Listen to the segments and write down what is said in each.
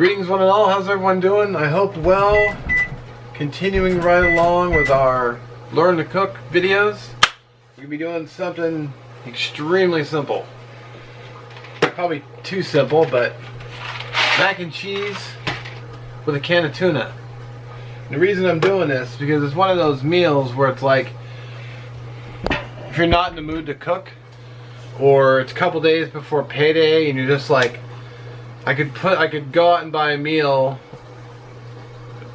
Greetings one and all, how's everyone doing? I hope well. Continuing right along with our Learn to Cook videos. We're going to be doing something extremely simple. Probably too simple, but mac and cheese with a can of tuna. The reason I'm doing this is because it's one of those meals where it's like, if you're not in the mood to cook, or it's a couple days before payday and you're just like, I could go out and buy a meal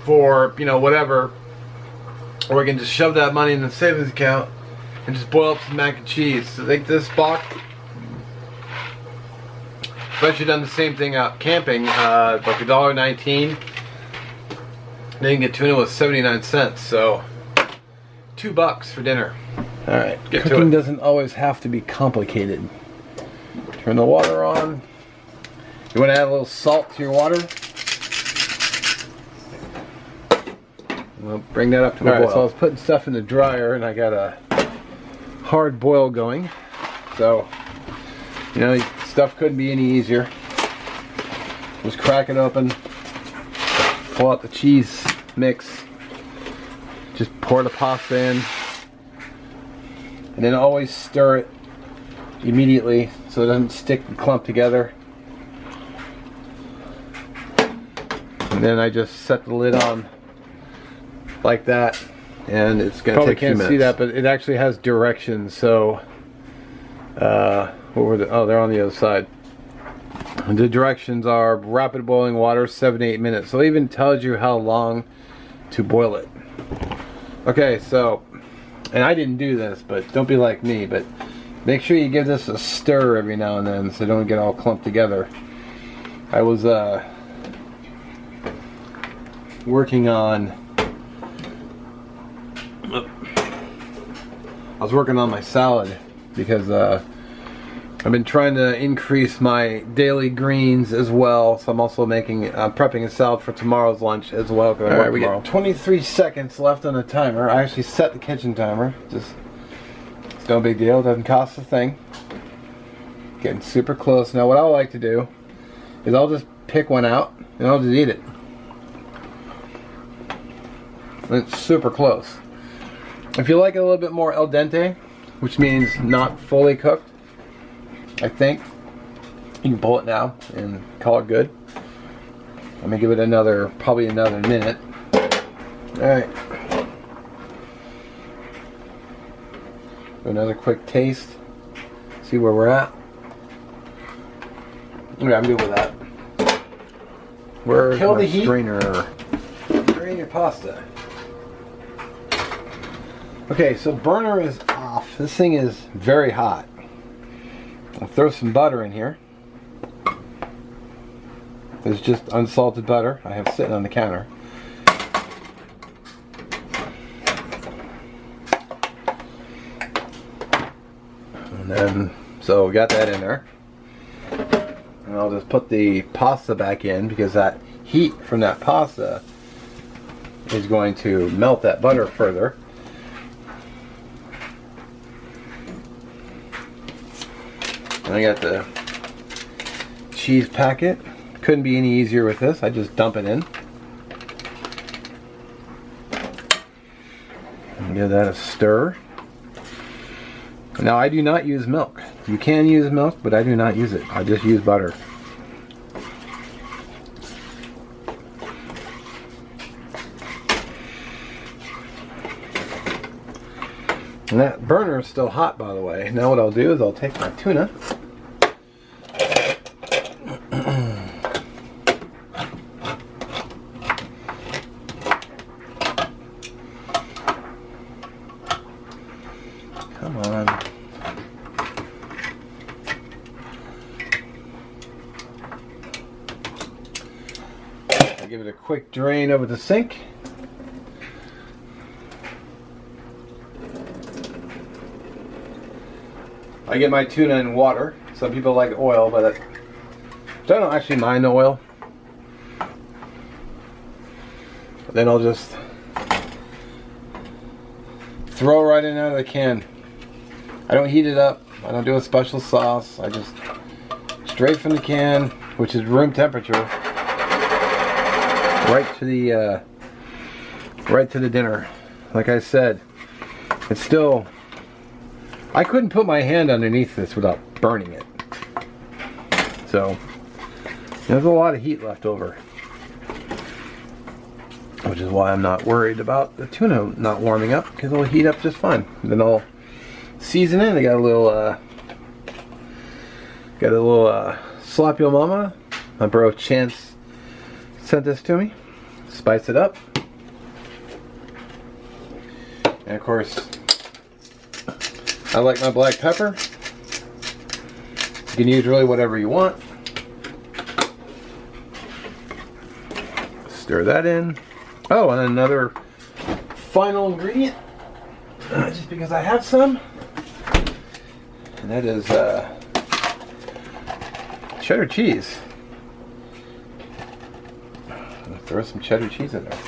for, you know, whatever, or we can just shove that money in the savings account and just boil up some mac and cheese. So I think this box, I've actually done the same thing out camping, like $1.19. Then you can get tuna with 79 cents, so $2 for dinner. Alright, get to it. Cooking doesn't always have to be complicated. Turn the water on. You want to add a little salt to your water. We'll bring that up to a boil. So I was putting stuff in the dryer and I got a hard boil going. So, you know, stuff couldn't be any easier. Just crack it open, pull out the cheese mix, just pour the pasta in, and then always stir it immediately so it doesn't stick and clump together. And then I just set the lid on like that, and it's going to take a few minutes. Probably can't see that, but it actually has directions. So, what were the? Oh, they're on the other side. The directions are rapid boiling water, 7 to 8 minutes. So it even tells you how long to boil it. Okay, so, and I didn't do this, but don't be like me. But make sure you give this a stir every now and then, so it don't get all clumped together. I was working on my salad because I've been trying to increase my daily greens as well, so I'm also prepping a salad for tomorrow's lunch as well. Alright, we got 23 seconds left on the timer. I actually set the kitchen timer. It's no big deal, it doesn't cost a thing. Getting super close. Now what I like to do is I'll just pick one out and I'll just eat it. It's super close. If you like it a little bit more al dente, which means not fully cooked, I think you can pull it now and call it good. I'm gonna give it probably another minute. Alright. Another quick taste. See where we're at. Okay, I'm good with that. Kill the heat. Strainer. Drain your pasta. Okay, so burner is off. This thing is very hot. I'll throw some butter in here. It's just unsalted butter I have sitting on the counter. And then, so we got that in there. And I'll just put the pasta back in because that heat from that pasta is going to melt that butter further. And I got the cheese packet. Couldn't be any easier with this. I just dump it in. And give that a stir. Now I do not use milk. You can use milk, but I do not use it. I just use butter. And that burner is still hot, by the way. Now what I'll do is I'll take my tuna. Come on. I'll give it a quick drain over the sink. I get my tuna in water. Some people like oil, but I don't actually mind the oil. But then I'll just throw right in out of the can. I don't heat it up. I don't do a special sauce. I just straight from the can, which is room temperature. right to the dinner. Like I said, it's still, I couldn't put my hand underneath this without burning it. So there's a lot of heat left over, which is why I'm not worried about the tuna not warming up, because it'll heat up just fine. Then I'll season it. I got a little sloppy old mama. My bro Chance sent this to me. Spice it up. And of course, I like my black pepper. You can use really whatever you want. Stir that in. Oh, and another final ingredient, just because I have some, and that is cheddar cheese. I'm gonna throw some cheddar cheese in there.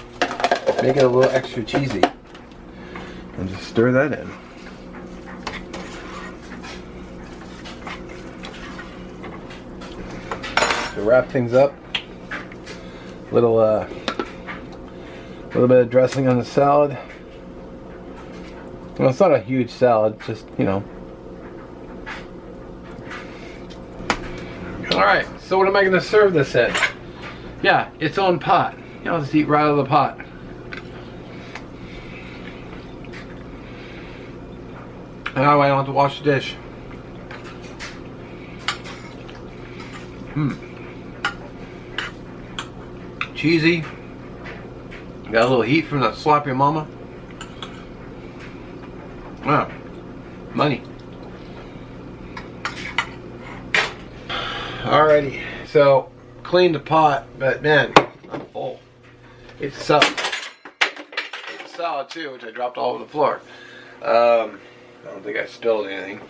Make it a little extra cheesy. And just stir that in. To wrap things up, little bit of dressing on the salad. Well, it's not a huge salad, just, you know. Alright, so what am I going to serve this in? Yeah, its own pot. You know, just eat right out of the pot. Now I don't have to wash the dish. Cheesy. Got a little heat from that sloppy mama. Wow. Money. Alrighty. So, cleaned the pot, but man, I'm full. It's solid. It's solid too, which I dropped all over the floor. I don't think I spilled anything.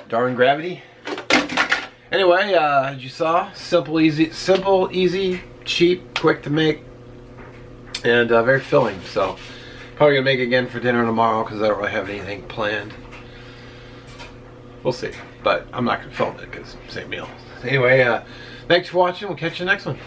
Darn gravity. Anyway, as you saw, simple, easy, cheap, quick to make, and very filling. So, probably gonna make it again for dinner tomorrow because I don't really have anything planned. We'll see, but I'm not gonna film it because same meal. Anyway, thanks for watching. We'll catch you next one.